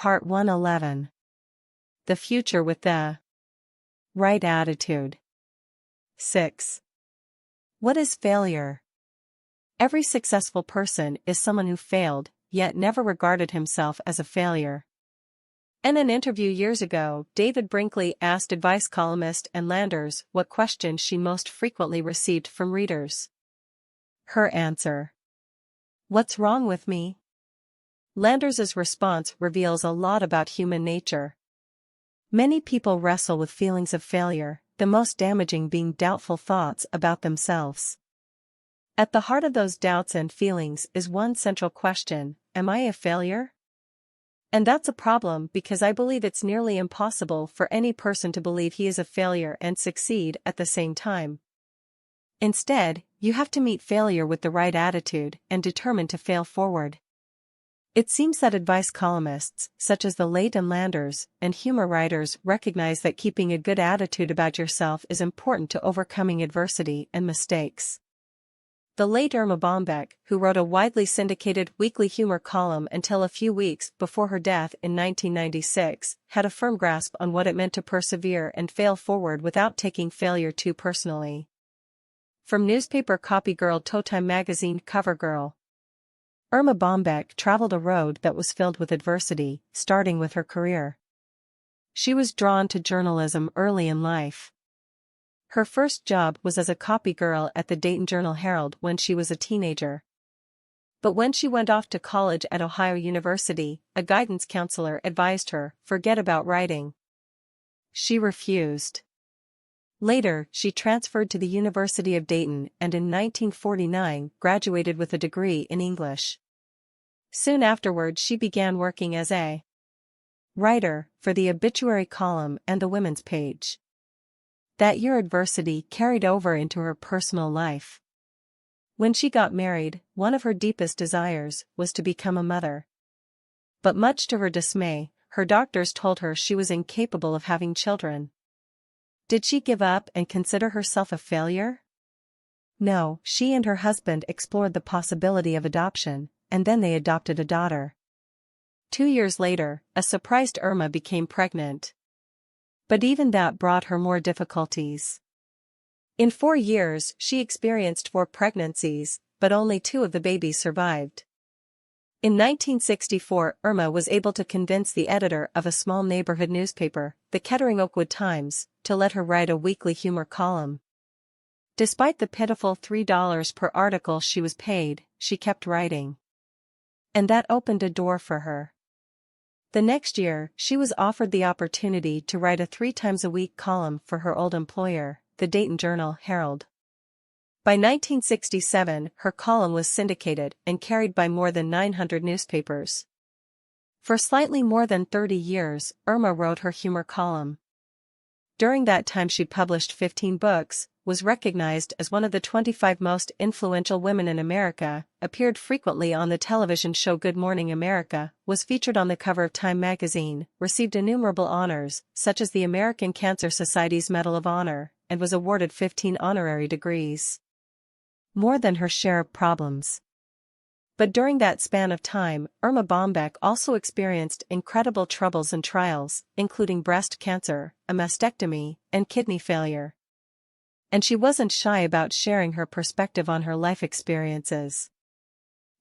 Part 111. The Future with the Right Attitude. 6. What is failure? Every successful person is someone who failed, yet never regarded himself as a failure. In an interview years ago, David Brinkley asked advice columnist Ann Landers what question she most frequently received from readers. Her answer: "What's wrong with me?" Landers's response reveals a lot about human nature. Many people wrestle with feelings of failure, the most damaging being doubtful thoughts about themselves. At the heart of those doubts and feelings is one central question: am I a failure? And that's a problem because I believe it's nearly impossible for any person to believe he is a failure and succeed at the same time. Instead, you have to meet failure with the right attitude and determine to fail forward. It seems that advice columnists, such as the late Ann Landers, and humor writers recognize that keeping a good attitude about yourself is important to overcoming adversity and mistakes. The late Irma Bombeck, who wrote a widely syndicated weekly humor column until a few weeks before her death in 1996, had a firm grasp on what it meant to persevere and fail forward without taking failure too personally. From newspaper copy girl to Time magazine cover girl, Irma Bombeck traveled a road that was filled with adversity, starting with her career. She was drawn to journalism early in life. Her first job was as a copy girl at the Dayton Journal-Herald when she was a teenager. But when she went off to college at Ohio University, a guidance counselor advised her, "Forget about writing." She refused. Later, she transferred to the University of Dayton and in 1949 graduated with a degree in English. Soon afterward she began working as a writer for the obituary column and the women's page. That year adversity carried over into her personal life. When she got married, one of her deepest desires was to become a mother. But much to her dismay, her doctors told her she was incapable of having children. Did she give up and consider herself a failure? No, she and her husband explored the possibility of adoption, and then they adopted a daughter. 2 years later, a surprised Irma became pregnant. But even that brought her more difficulties. In 4 years, she experienced 4 pregnancies, but only 2 of the babies survived. In 1964, Irma was able to convince the editor of a small neighborhood newspaper, the Kettering Oakwood Times, to let her write a weekly humor column. Despite the pitiful $3 per article she was paid, she kept writing. And that opened a door for her. The next year, she was offered the opportunity to write a 3 times a week column for her old employer, the Dayton Journal-Herald. By 1967, her column was syndicated and carried by more than 900 newspapers. For slightly more than 30 years, Irma wrote her humor column. During that time she published 15 books, was recognized as one of the 25 most influential women in America, appeared frequently on the television show Good Morning America, was featured on the cover of Time magazine, received innumerable honors, such as the American Cancer Society's Medal of Honor, and was awarded 15 honorary degrees. More than her share of problems. But during that span of time, Irma Bombeck also experienced incredible troubles and trials, including breast cancer, a mastectomy, and kidney failure. And she wasn't shy about sharing her perspective on her life experiences.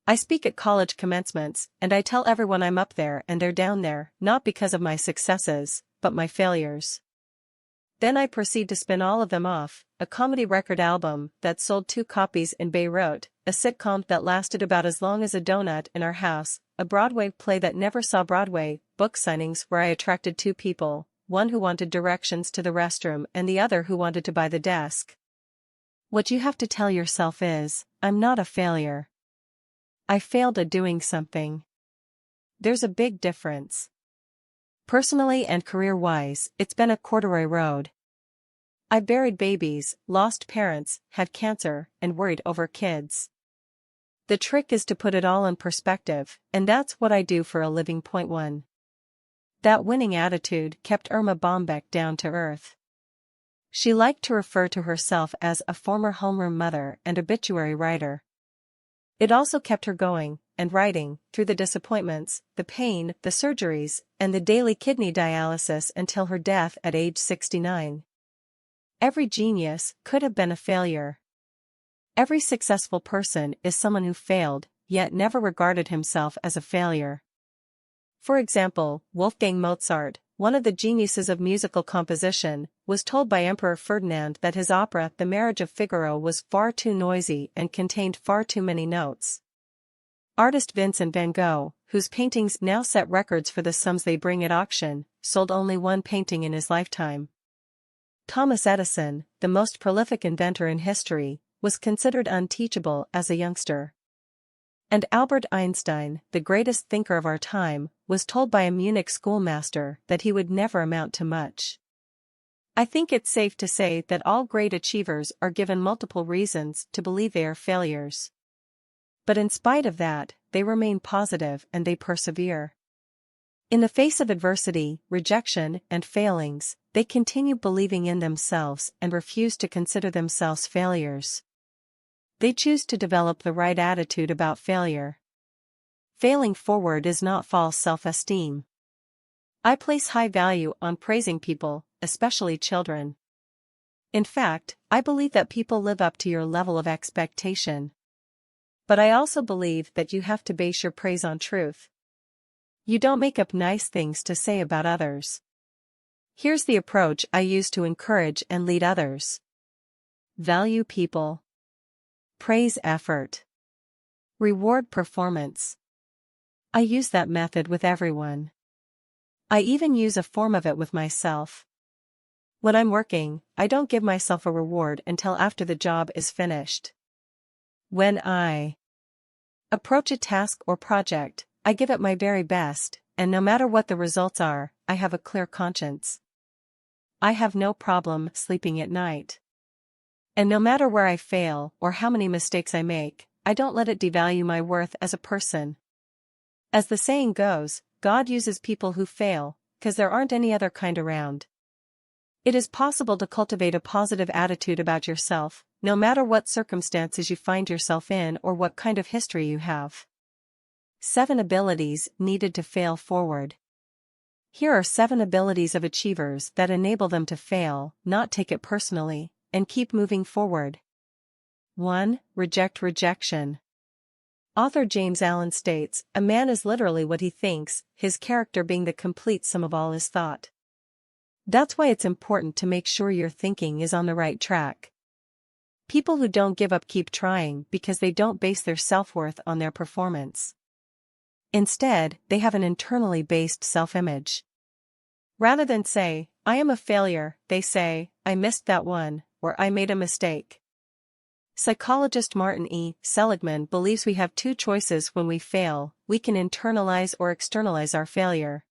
"I speak at college commencements, and I tell everyone I'm up there and they're down there, not because of my successes, but my failures. Then I proceed to spin all of them off, a comedy record album that sold 2 copies in Beirut, a sitcom that lasted about as long as a donut in our house, a Broadway play that never saw Broadway, book signings where I attracted 2 people, one who wanted directions to the restroom and the other who wanted to buy the desk. What you have to tell yourself is, I'm not a failure. I failed at doing something." There's a big difference. Personally and career-wise, it's been a corduroy road. I've buried babies, lost parents, had cancer, and worried over kids. The trick is to put it all in perspective, and that's what I do for a living. Point 1. That winning attitude kept Irma Bombeck down to earth. She liked to refer to herself as a former homeroom mother and obituary writer. It also kept her going, and writing, through the disappointments, the pain, the surgeries, and the daily kidney dialysis until her death at age 69. Every genius could have been a failure. Every successful person is someone who failed, yet never regarded himself as a failure. For example, Wolfgang Mozart, one of the geniuses of musical composition, was told by Emperor Ferdinand that his opera The Marriage of Figaro was far too noisy and contained far too many notes. Artist Vincent van Gogh, whose paintings now set records for the sums they bring at auction, sold only one painting in his lifetime. Thomas Edison, the most prolific inventor in history, was considered unteachable as a youngster. And Albert Einstein, the greatest thinker of our time, was told by a Munich schoolmaster that he would never amount to much. I think it's safe to say that all great achievers are given multiple reasons to believe they are failures. But in spite of that, they remain positive and they persevere. In the face of adversity, rejection, and failings, they continue believing in themselves and refuse to consider themselves failures. They choose to develop the right attitude about failure. Failing forward is not false self-esteem. I place high value on praising people, especially children. In fact, I believe that people live up to your level of expectation. But I also believe that you have to base your praise on truth. You don't make up nice things to say about others. Here's the approach I use to encourage and lead others. Value people. Praise effort. Reward performance. I use that method with everyone. I even use a form of it with myself. When I'm working, I don't give myself a reward until after the job is finished. When I approach a task or project, I give it my very best, and no matter what the results are, I have a clear conscience. I have no problem sleeping at night. And no matter where I fail or how many mistakes I make, I don't let it devalue my worth as a person. As the saying goes, God uses people who fail, 'cause there aren't any other kind around. It is possible to cultivate a positive attitude about yourself, no matter what circumstances you find yourself in or what kind of history you have. 7 abilities needed to fail forward. Here are 7 abilities of achievers that enable them to fail, not take it personally, and keep moving forward. 1. Reject rejection. Author James Allen states, "A man is literally what he thinks, his character being the complete sum of all his thought." That's why it's important to make sure your thinking is on the right track. People who don't give up keep trying because they don't base their self-worth on their performance. Instead, they have an internally based self-image. Rather than say, "I am a failure," they say, "I missed that one," or "I made a mistake." Psychologist Martin E. Seligman believes we have 2 choices when we fail: we can internalize or externalize our failure.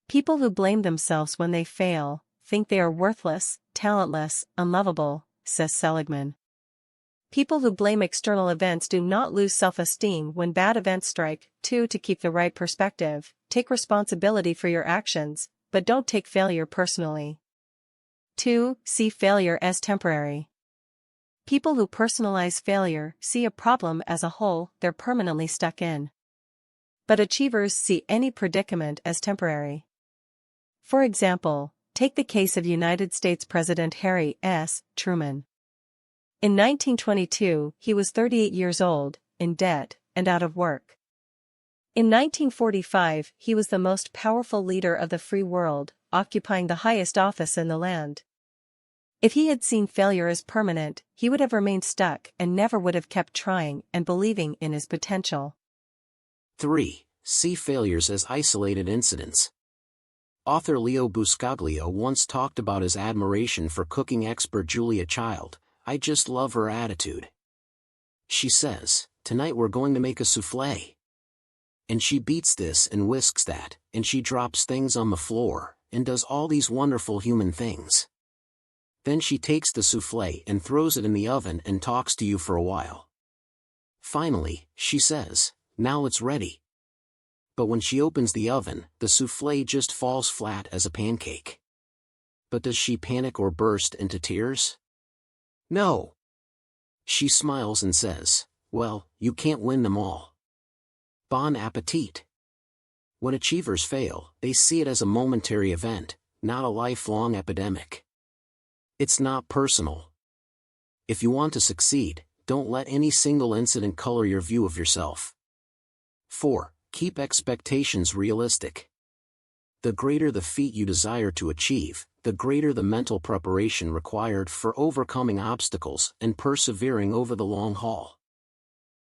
People who blame themselves when they fail think they are worthless, talentless, unlovable, says Seligman. People who blame external events do not lose self-esteem when bad events strike. 2. To keep the right perspective, take responsibility for your actions, but don't take failure personally. 2. See failure as temporary. People who personalize failure see a problem as a hole they're permanently stuck in. But achievers see any predicament as temporary. For example, take the case of United States President Harry S. Truman. In 1922, he was 38 years old, in debt, and out of work. In 1945, he was the most powerful leader of the free world, occupying the highest office in the land. If he had seen failure as permanent, he would have remained stuck and never would have kept trying and believing in his potential. 3. See failures as isolated incidents. Author Leo Buscaglio once talked about his admiration for cooking expert Julia Child. "I just love her attitude. She says, 'Tonight we're going to make a soufflé.' And she beats this and whisks that, and she drops things on the floor, and does all these wonderful human things. Then she takes the soufflé and throws it in the oven and talks to you for a while. Finally, she says, 'Now it's ready.' But when she opens the oven, the soufflé just falls flat as a pancake. But does she panic or burst into tears? No. She smiles and says, 'Well, you can't win them all. Bon appetit. When achievers fail, they see it as a momentary event, not a lifelong epidemic. It's not personal. If you want to succeed, don't let any single incident color your view of yourself. 4. Keep expectations realistic. The greater the feat you desire to achieve, the greater the mental preparation required for overcoming obstacles and persevering over the long haul.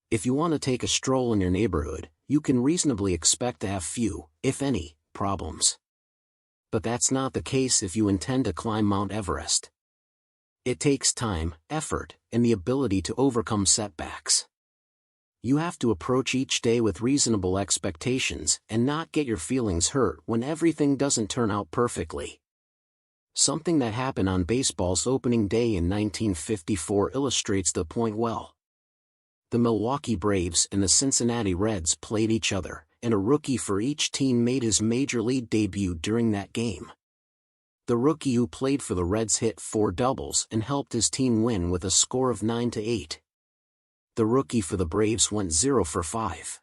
If you want to take a stroll in your neighborhood, you can reasonably expect to have few, if any, problems. But that's not the case if you intend to climb Mount Everest. It takes time, effort, and the ability to overcome setbacks. You have to approach each day with reasonable expectations and not get your feelings hurt when everything doesn't turn out perfectly. Something that happened on baseball's opening day in 1954 illustrates the point well. The Milwaukee Braves and the Cincinnati Reds played each other, and a rookie for each team made his major league debut during that game. The rookie who played for the Reds hit 4 doubles and helped his team win with a score of 9-8. The rookie for the Braves went 0 for 5.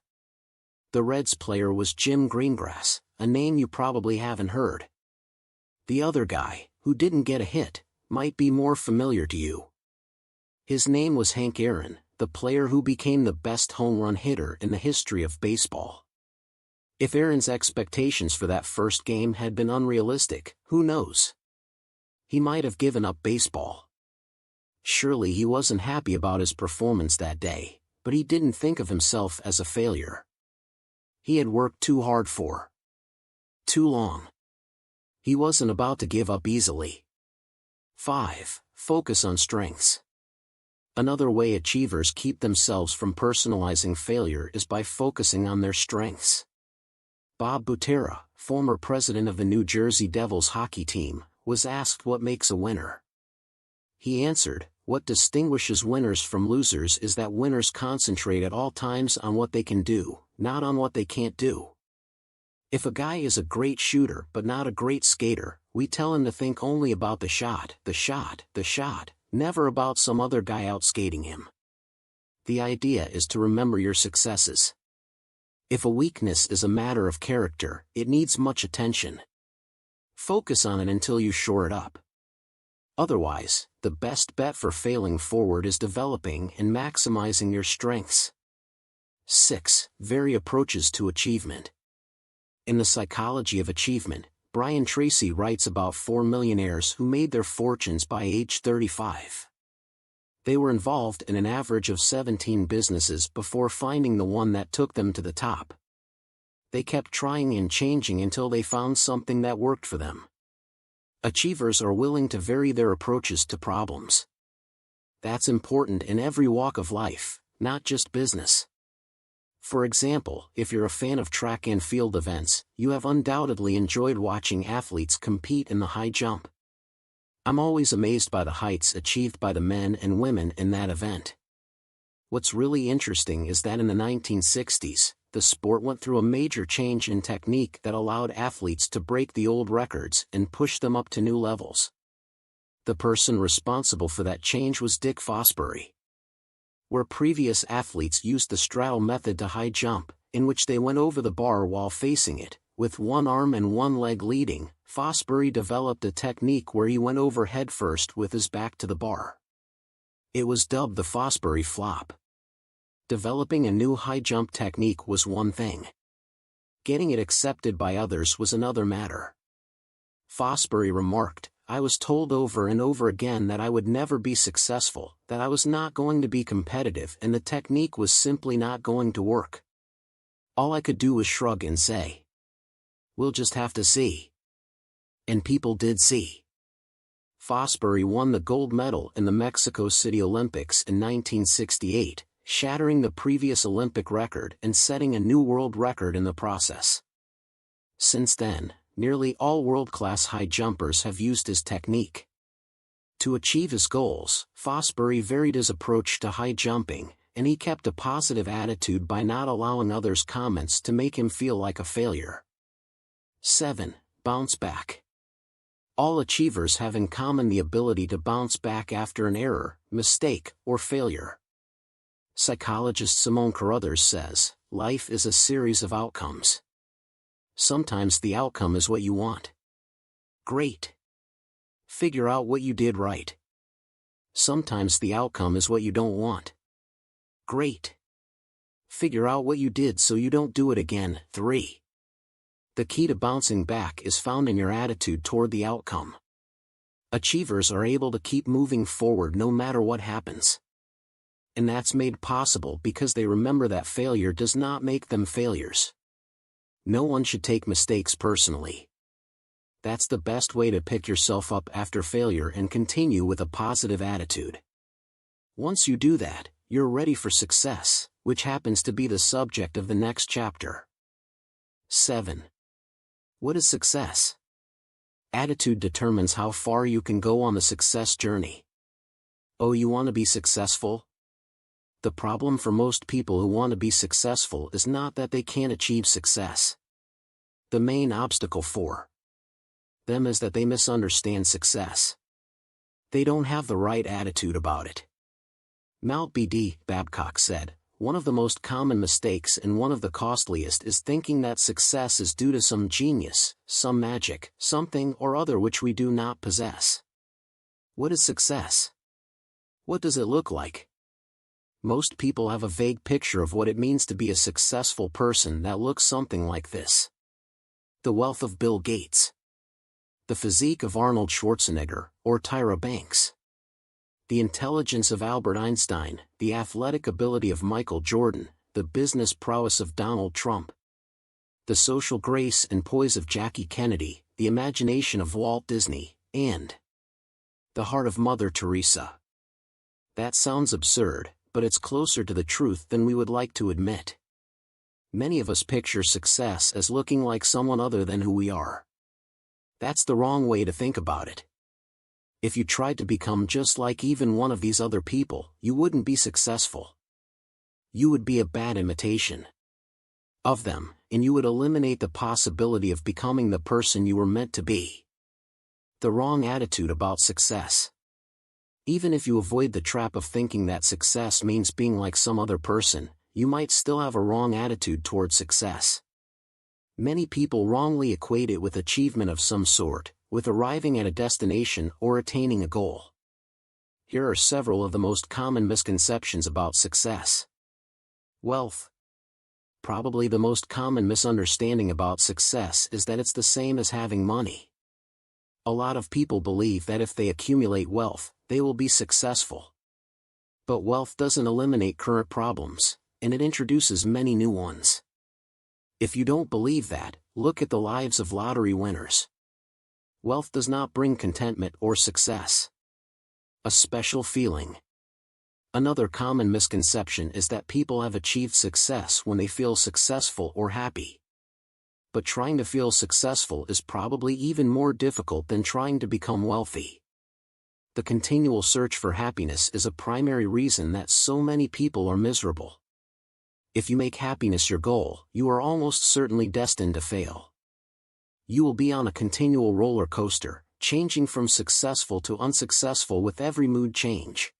The Reds player was Jim Greengrass, a name you probably haven't heard. The other guy, who didn't get a hit, might be more familiar to you. His name was Hank Aaron, the player who became the best home run hitter in the history of baseball. If Aaron's expectations for that first game had been unrealistic, who knows? He might have given up baseball. Surely he wasn't happy about his performance that day, but he didn't think of himself as a failure. He had worked too hard for too long. He wasn't about to give up easily. 5. Focus on strengths. Another way achievers keep themselves from personalizing failure is by focusing on their strengths. Bob Butera, former president of the New Jersey Devils hockey team, was asked what makes a winner. He answered, "What distinguishes winners from losers is that winners concentrate at all times on what they can do, not on what they can't do." If a guy is a great shooter but not a great skater, we tell him to think only about the shot, never about some other guy outskating him. The idea is to remember your successes. If a weakness is a matter of character, it needs much attention. Focus on it until you shore it up. Otherwise, the best bet for failing forward is developing and maximizing your strengths. 6. Vary approaches to achievement. In The Psychology of Achievement, Brian Tracy writes about 4 millionaires who made their fortunes by age 35. They were involved in an average of 17 businesses before finding the one that took them to the top. They kept trying and changing until they found something that worked for them. Achievers are willing to vary their approaches to problems. That's important in every walk of life, not just business. For example, if you're a fan of track and field events, you have undoubtedly enjoyed watching athletes compete in the high jump. I'm always amazed by the heights achieved by the men and women in that event. What's really interesting is that in the 1960s, the sport went through a major change in technique that allowed athletes to break the old records and push them up to new levels. The person responsible for that change was Dick Fosbury. Where previous athletes used the straddle method to high jump, in which they went over the bar while facing it, with one arm and one leg leading, Fosbury developed a technique where he went over head first with his back to the bar. It was dubbed the Fosbury flop. Developing a new high jump technique was one thing. Getting it accepted by others was another matter. Fosbury remarked, "I was told over and over again that I would never be successful, that I was not going to be competitive and the technique was simply not going to work. All I could do was shrug and say, 'We'll just have to see.' And people did see." Fosbury won the gold medal in the Mexico City Olympics in 1968, shattering the previous Olympic record and setting a new world record in the process. Since then, nearly all world-class high jumpers have used his technique. To achieve his goals, Fosbury varied his approach to high jumping, and he kept a positive attitude by not allowing others' comments to make him feel like a failure. 7. Bounce back. All achievers have in common the ability to bounce back after an error, mistake, or failure. Psychologist Simone Carruthers says, life is a series of outcomes. Sometimes the outcome is what you want. Great. Figure out what you did right. Sometimes the outcome is what you don't want. Great. Figure out what you did so you don't do it again. 3. The key to bouncing back is found in your attitude toward the outcome. Achievers are able to keep moving forward no matter what happens. And that's made possible because they remember that failure does not make them failures. No one should take mistakes personally. That's the best way to pick yourself up after failure and continue with a positive attitude. Once you do that, you're ready for success, which happens to be the subject of the next chapter. 7. What is success? Attitude determines how far you can go on the success journey. Oh, you want to be successful? The problem for most people who want to be successful is not that they can't achieve success. The main obstacle for them is that they misunderstand success. They don't have the right attitude about it. Mount B.D. Babcock said, one of the most common mistakes and one of the costliest is thinking that success is due to some genius, some magic, something or other which we do not possess. What is success? What does it look like? Most people have a vague picture of what it means to be a successful person that looks something like this. The wealth of Bill Gates. The physique of Arnold Schwarzenegger, or Tyra Banks. The intelligence of Albert Einstein, the athletic ability of Michael Jordan, the business prowess of Donald Trump. The social grace and poise of Jackie Kennedy, the imagination of Walt Disney, and the heart of Mother Teresa. That sounds absurd, but it's closer to the truth than we would like to admit. Many of us picture success as looking like someone other than who we are. That's the wrong way to think about it. If you tried to become just like even one of these other people, you wouldn't be successful. You would be a bad imitation of them, and you would eliminate the possibility of becoming the person you were meant to be. The wrong attitude about success. Even if you avoid the trap of thinking that success means being like some other person, you might still have a wrong attitude toward success. Many people wrongly equate it with achievement of some sort, with arriving at a destination or attaining a goal. Here are several of the most common misconceptions about success. Wealth. Probably the most common misunderstanding about success is that it's the same as having money. A lot of people believe that if they accumulate wealth, they will be successful. But wealth doesn't eliminate current problems, and it introduces many new ones. If you don't believe that, look at the lives of lottery winners. Wealth does not bring contentment or success. A special feeling. Another common misconception is that people have achieved success when they feel successful or happy. But trying to feel successful is probably even more difficult than trying to become wealthy. The continual search for happiness is a primary reason that so many people are miserable. If you make happiness your goal, you are almost certainly destined to fail. You will be on a continual roller coaster, changing from successful to unsuccessful with every mood change.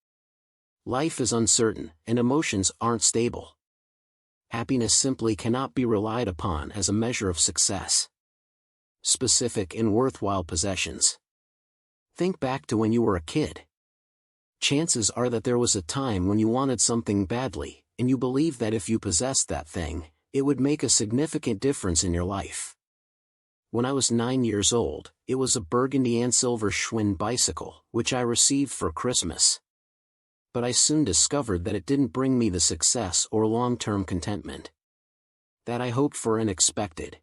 Life is uncertain, and emotions aren't stable. Happiness simply cannot be relied upon as a measure of success. Specific and worthwhile possessions. Think back to when you were a kid. Chances are that there was a time when you wanted something badly, and you believed that if you possessed that thing, it would make a significant difference in your life. When I was 9 years old, it was a burgundy and silver Schwinn bicycle, which I received for Christmas. But I soon discovered that it didn't bring me the success or long-term contentment that I hoped for and expected.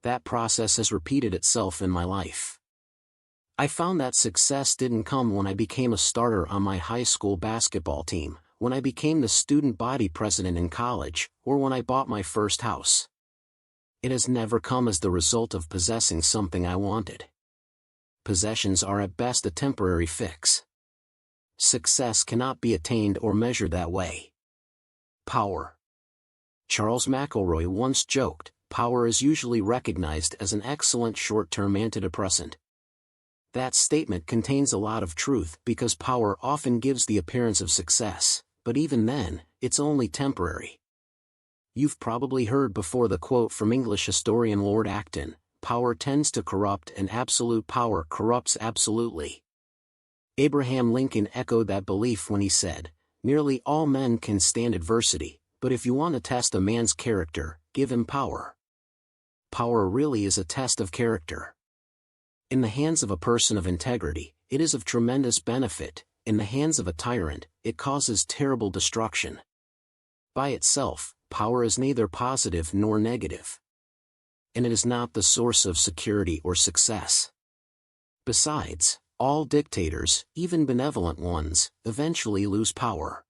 That process has repeated itself in my life. I found that success didn't come when I became a starter on my high school basketball team, when I became the student body president in college, or when I bought my first house. It has never come as the result of possessing something I wanted. Possessions are at best a temporary fix. Success cannot be attained or measured that way. Power. Charles McElroy once joked, power is usually recognized as an excellent short-term antidepressant. That statement contains a lot of truth because power often gives the appearance of success, but even then, it's only temporary. You've probably heard before the quote from English historian Lord Acton, "Power tends to corrupt and absolute power corrupts absolutely." Abraham Lincoln echoed that belief when he said, "Nearly all men can stand adversity, but if you want to test a man's character, give him power." Power really is a test of character. In the hands of a person of integrity, it is of tremendous benefit. In the hands of a tyrant, it causes terrible destruction. By itself, power is neither positive nor negative. And it is not the source of security or success. Besides, all dictators, even benevolent ones, eventually lose power.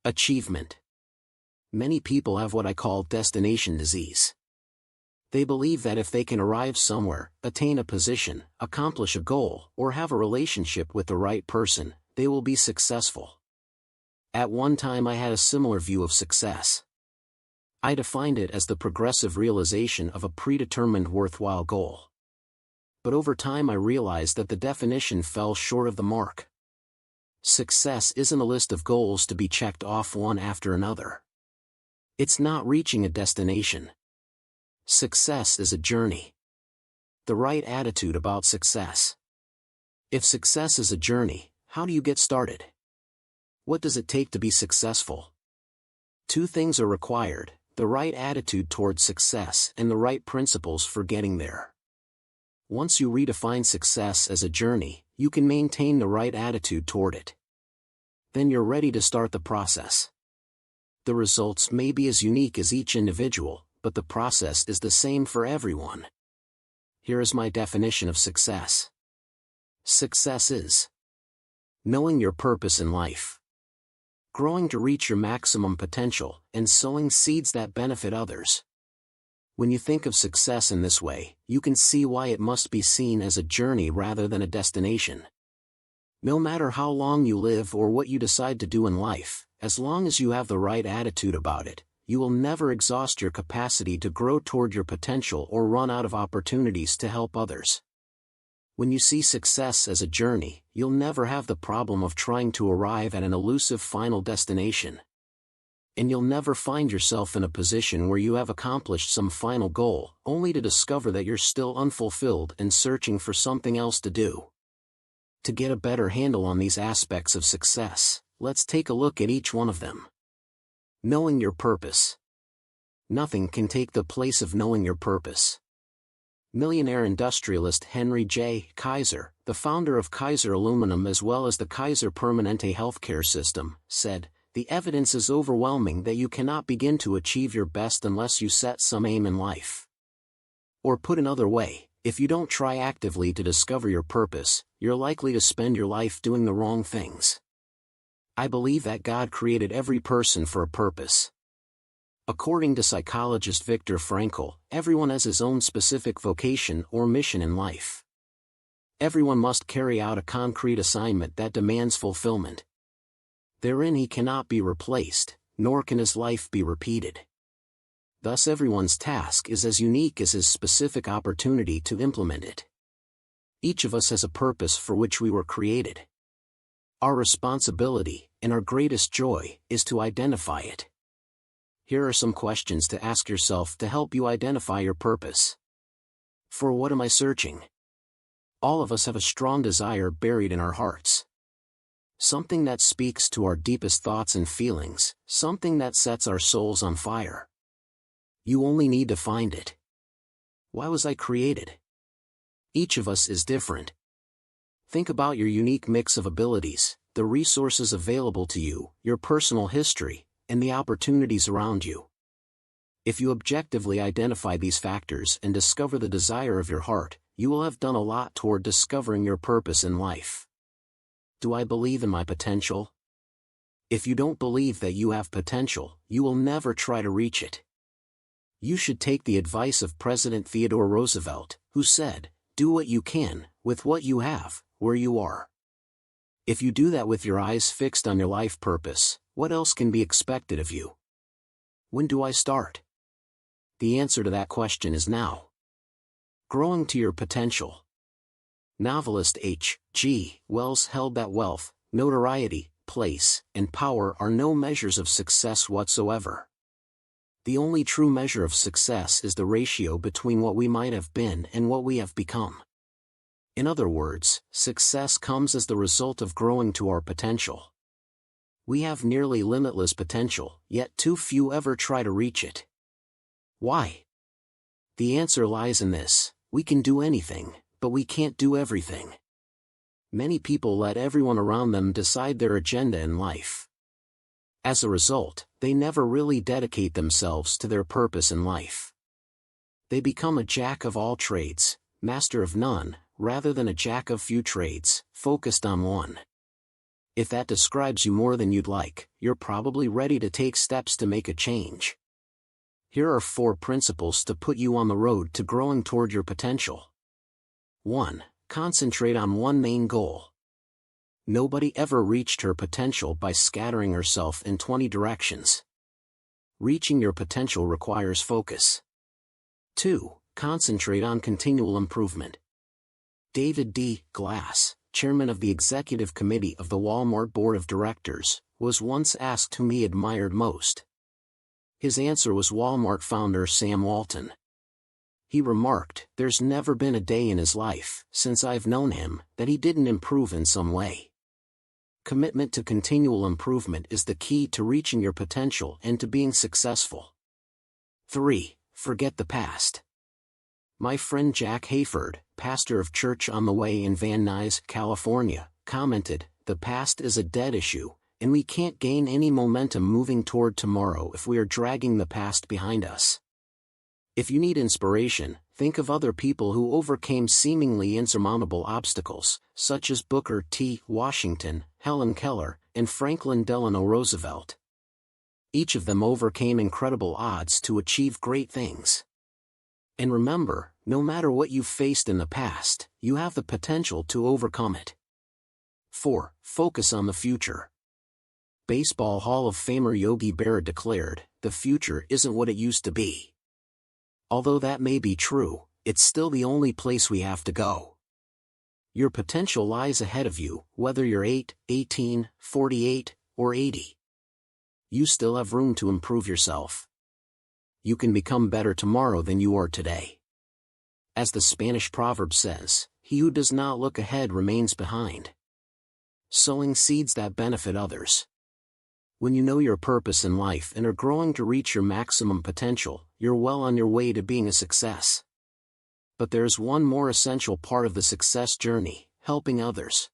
Achievement. Many people have what I call destination disease. They believe that if they can arrive somewhere, attain a position, accomplish a goal, or have a relationship with the right person, they will be successful. At one time I had a similar view of success. I defined it as the progressive realization of a predetermined worthwhile goal. But over time I realized that the definition fell short of the mark. Success isn't a list of goals to be checked off one after another. It's not reaching a destination. Success is a journey. The right attitude about success. If success is a journey, how do you get started? What does it take to be successful? Two things are required: the right attitude towards success and the right principles for getting there. Once you redefine success as a journey, you can maintain the right attitude toward it. Then you're ready to start the process. The results may be as unique as each individual, but the process is the same for everyone. Here is my definition of success. Success is knowing your purpose in life, growing to reach your maximum potential, and sowing seeds that benefit others. When you think of success in this way, you can see why it must be seen as a journey rather than a destination. No matter how long you live or what you decide to do in life, as long as you have the right attitude about it, you will never exhaust your capacity to grow toward your potential or run out of opportunities to help others. When you see success as a journey, you'll never have the problem of trying to arrive at an elusive final destination. And you'll never find yourself in a position where you have accomplished some final goal, only to discover that you're still unfulfilled and searching for something else to do. To get a better handle on these aspects of success, let's take a look at each one of them. Knowing your purpose. Nothing can take the place of knowing your purpose. Millionaire industrialist Henry J. Kaiser, the founder of Kaiser Aluminum as well as the Kaiser Permanente healthcare system, said, "The evidence is overwhelming that you cannot begin to achieve your best unless you set some aim in life." Or put another way, if you don't try actively to discover your purpose, you're likely to spend your life doing the wrong things. I believe that God created every person for a purpose. According to psychologist Viktor Frankl, everyone has his own specific vocation or mission in life. Everyone must carry out a concrete assignment that demands fulfillment. Therein he cannot be replaced, nor can his life be repeated. Thus everyone's task is as unique as his specific opportunity to implement it. Each of us has a purpose for which we were created. Our responsibility, and our greatest joy, is to identify it. Here are some questions to ask yourself to help you identify your purpose. For what am I searching? All of us have a strong desire buried in our hearts. Something that speaks to our deepest thoughts and feelings, something that sets our souls on fire. You only need to find it. Why was I created? Each of us is different. Think about your unique mix of abilities, the resources available to you, your personal history, and the opportunities around you. If you objectively identify these factors and discover the desire of your heart, you will have done a lot toward discovering your purpose in life. Do I believe in my potential? If you don't believe that you have potential, you will never try to reach it. You should take the advice of President Theodore Roosevelt, who said, "Do what you can, with what you have, where you are." If you do that with your eyes fixed on your life purpose, what else can be expected of you? When do I start? The answer to that question is now. Growing to your potential. Novelist H. G. Wells held that wealth, notoriety, place, and power are no measures of success whatsoever. The only true measure of success is the ratio between what we might have been and what we have become. In other words, success comes as the result of growing to our potential. We have nearly limitless potential, yet too few ever try to reach it. Why? The answer lies in this: we can do anything, but we can't do everything. Many people let everyone around them decide their agenda in life. As a result, they never really dedicate themselves to their purpose in life. They become a jack of all trades, master of none, rather than a jack of few trades, focused on one. If that describes you more than you'd like, you're probably ready to take steps to make a change. Here are 4 principles to put you on the road to growing toward your potential. 1. Concentrate on one main goal. Nobody ever reached her potential by scattering herself in 20 directions. Reaching your potential requires focus. 2. Concentrate on continual improvement. David D. Glass, chairman of the executive committee of the Walmart board of directors, was once asked whom he admired most. His answer was Walmart founder Sam Walton. He remarked, "There's never been a day in his life, since I've known him, that he didn't improve in some way." Commitment to continual improvement is the key to reaching your potential and to being successful. 3. Forget the past. My friend Jack Hayford, pastor of Church on the Way in Van Nuys, California, commented, "The past is a dead issue, and we can't gain any momentum moving toward tomorrow if we are dragging the past behind us." If you need inspiration, think of other people who overcame seemingly insurmountable obstacles, such as Booker T. Washington, Helen Keller, and Franklin Delano Roosevelt. Each of them overcame incredible odds to achieve great things. And remember, no matter what you've faced in the past, you have the potential to overcome it. 4. Focus on the future. Baseball Hall of Famer Yogi Berra declared, "The future isn't what it used to be." Although that may be true, it's still the only place we have to go. Your potential lies ahead of you, whether you're 8, 18, 48, or 80. You still have room to improve yourself. You can become better tomorrow than you are today. As the Spanish proverb says, "He who does not look ahead remains behind." Sowing seeds that benefit others. When you know your purpose in life and are growing to reach your maximum potential, you're well on your way to being a success. But there's one more essential part of the success journey: helping others.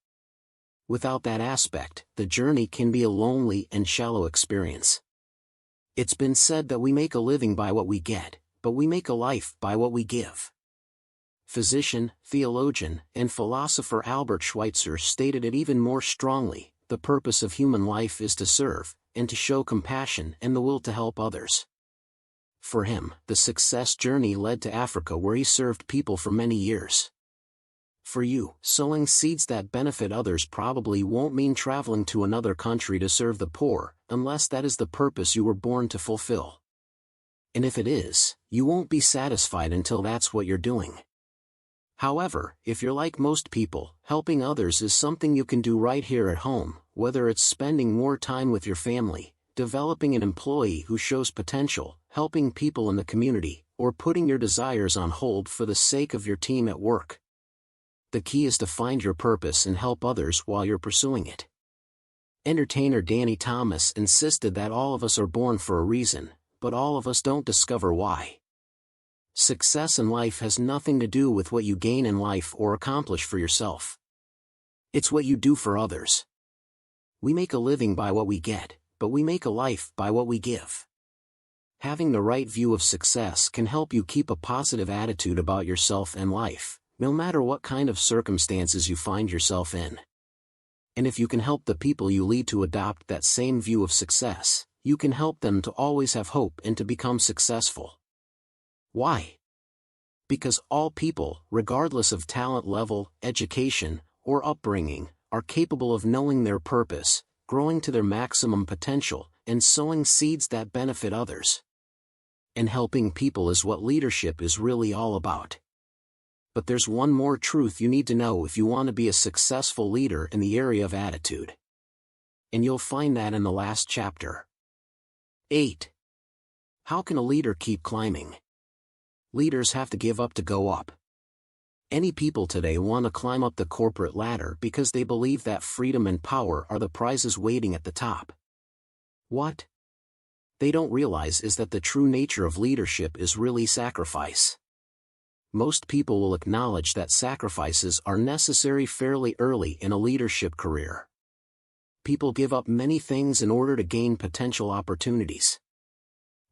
Without that aspect, the journey can be a lonely and shallow experience. It's been said that we make a living by what we get, but we make a life by what we give. Physician, theologian, and philosopher Albert Schweitzer stated it even more strongly: the purpose of human life is to serve, and to show compassion and the will to help others. For him, the success journey led to Africa, where he served people for many years. For you, sowing seeds that benefit others probably won't mean traveling to another country to serve the poor, unless that is the purpose you were born to fulfill. And if it is, you won't be satisfied until that's what you're doing. However, if you're like most people, helping others is something you can do right here at home, whether it's spending more time with your family, developing an employee who shows potential, helping people in the community, or putting your desires on hold for the sake of your team at work. The key is to find your purpose and help others while you're pursuing it. Entertainer Danny Thomas insisted that all of us are born for a reason, but all of us don't discover why. Success in life has nothing to do with what you gain in life or accomplish for yourself. It's what you do for others. We make a living by what we get, but we make a life by what we give. Having the right view of success can help you keep a positive attitude about yourself and life, no matter what kind of circumstances you find yourself in. And if you can help the people you lead to adopt that same view of success, you can help them to always have hope and to become successful. Why? Because all people, regardless of talent level, education, or upbringing, are capable of knowing their purpose, growing to their maximum potential, and sowing seeds that benefit others. And helping people is what leadership is really all about. But there's one more truth you need to know if you want to be a successful leader in the area of attitude. And you'll find that in the last chapter. 8. How can a leader keep climbing? Leaders have to give up to go up. Any people today want to climb up the corporate ladder because they believe that freedom and power are the prizes waiting at the top. What they don't realize is that the true nature of leadership is really sacrifice. Most people will acknowledge that sacrifices are necessary fairly early in a leadership career. People give up many things in order to gain potential opportunities.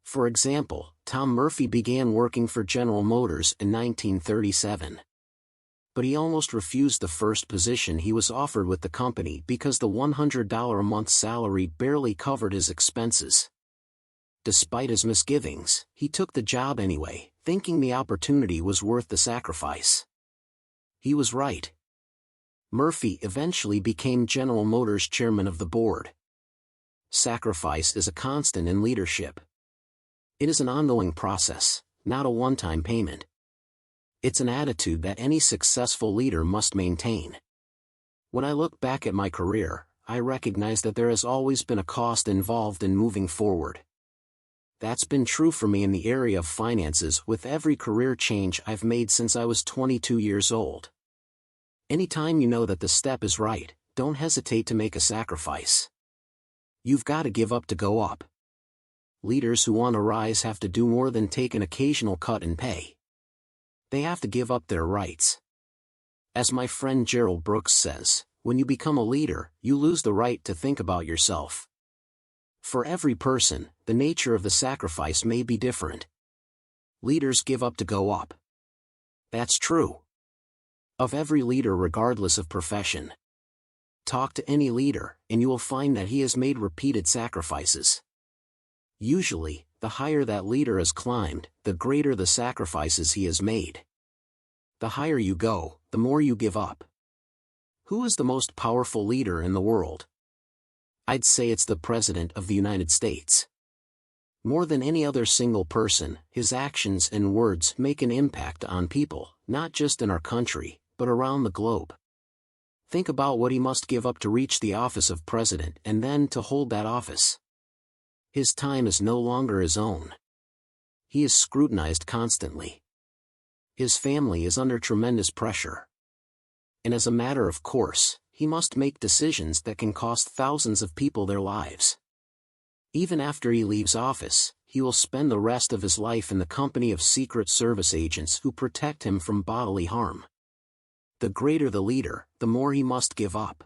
For example, Tom Murphy began working for General Motors in 1937. But he almost refused the first position he was offered with the company because the $100 a month salary barely covered his expenses. Despite his misgivings, he took the job anyway, thinking the opportunity was worth the sacrifice. He was right. Murphy eventually became General Motors chairman of the board. Sacrifice is a constant in leadership. It is an ongoing process, not a one-time payment. It's an attitude that any successful leader must maintain. When I look back at my career, I recognize that there has always been a cost involved in moving forward. That's been true for me in the area of finances with every career change I've made since I was 22 years old. Anytime you know that the step is right, don't hesitate to make a sacrifice. You've got to give up to go up. Leaders who want to rise have to do more than take an occasional cut in pay. They have to give up their rights. As my friend Gerald Brooks says, when you become a leader, you lose the right to think about yourself. For every person, the nature of the sacrifice may be different. Leaders give up to go up. That's true of every leader regardless of profession. Talk to any leader, and you will find that he has made repeated sacrifices. Usually, the higher that leader has climbed, the greater the sacrifices he has made. The higher you go, the more you give up. Who is the most powerful leader in the world? I'd say it's the President of the United States. More than any other single person, his actions and words make an impact on people, not just in our country, but around the globe. Think about what he must give up to reach the office of president and then to hold that office. His time is no longer his own. He is scrutinized constantly. His family is under tremendous pressure. And as a matter of course, he must make decisions that can cost thousands of people their lives. Even after he leaves office, he will spend the rest of his life in the company of Secret Service agents who protect him from bodily harm. The greater the leader, the more he must give up.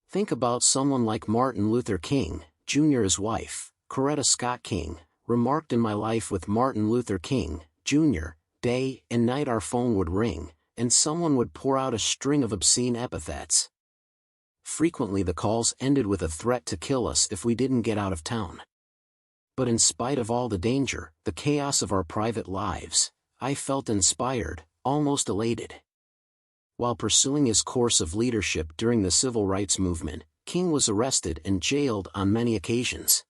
Think about someone like Martin Luther King, Jr. His wife, Coretta Scott King, remarked, "In my life with Martin Luther King, Jr., day and night our phone would ring, and someone would pour out a string of obscene epithets. Frequently the calls ended with a threat to kill us if we didn't get out of town. But in spite of all the danger, the chaos of our private lives, I felt inspired, almost elated." While pursuing his course of leadership during the civil rights movement, King was arrested and jailed on many occasions.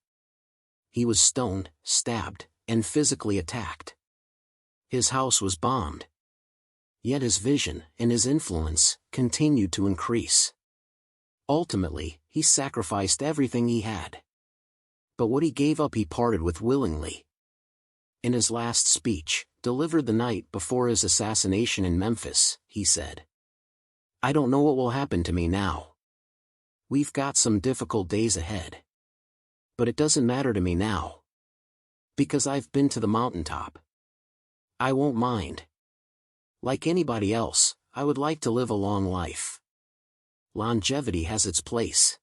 He was stoned, stabbed, and physically attacked. His house was bombed. Yet his vision and his influence continued to increase. Ultimately, he sacrificed everything he had. But what he gave up he parted with willingly. In his last speech, delivered the night before his assassination in Memphis, he said, "I don't know what will happen to me now. We've got some difficult days ahead. But it doesn't matter to me now. Because I've been to the mountaintop. I won't mind. Like anybody else, I would like to live a long life. Longevity has its place.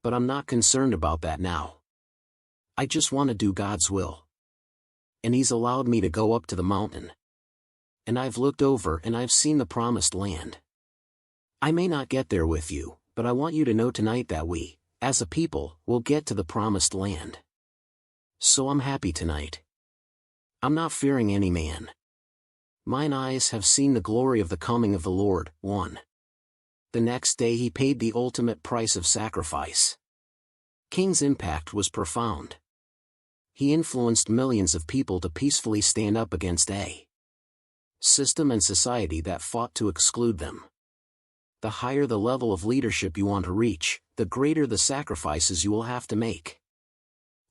But I'm not concerned about that now. I just want to do God's will. And He's allowed me to go up to the mountain. And I've looked over and I've seen the promised land. I may not get there with you, but I want you to know tonight that we, as a people, will get to the promised land. So I'm happy tonight. I'm not fearing any man. Mine eyes have seen the glory of the coming of the Lord." 1. The next day he paid the ultimate price of sacrifice. King's impact was profound. He influenced millions of people to peacefully stand up against a system and society that fought to exclude them. The higher the level of leadership you want to reach, the greater the sacrifices you will have to make.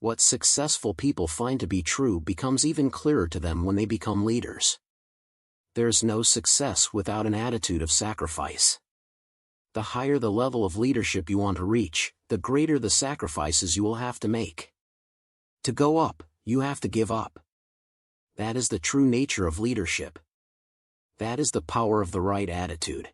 What successful people find to be true becomes even clearer to them when they become leaders. There's no success without an attitude of sacrifice. The higher the level of leadership you want to reach, the greater the sacrifices you will have to make. To go up, you have to give up. That is the true nature of leadership. That is the power of the right attitude.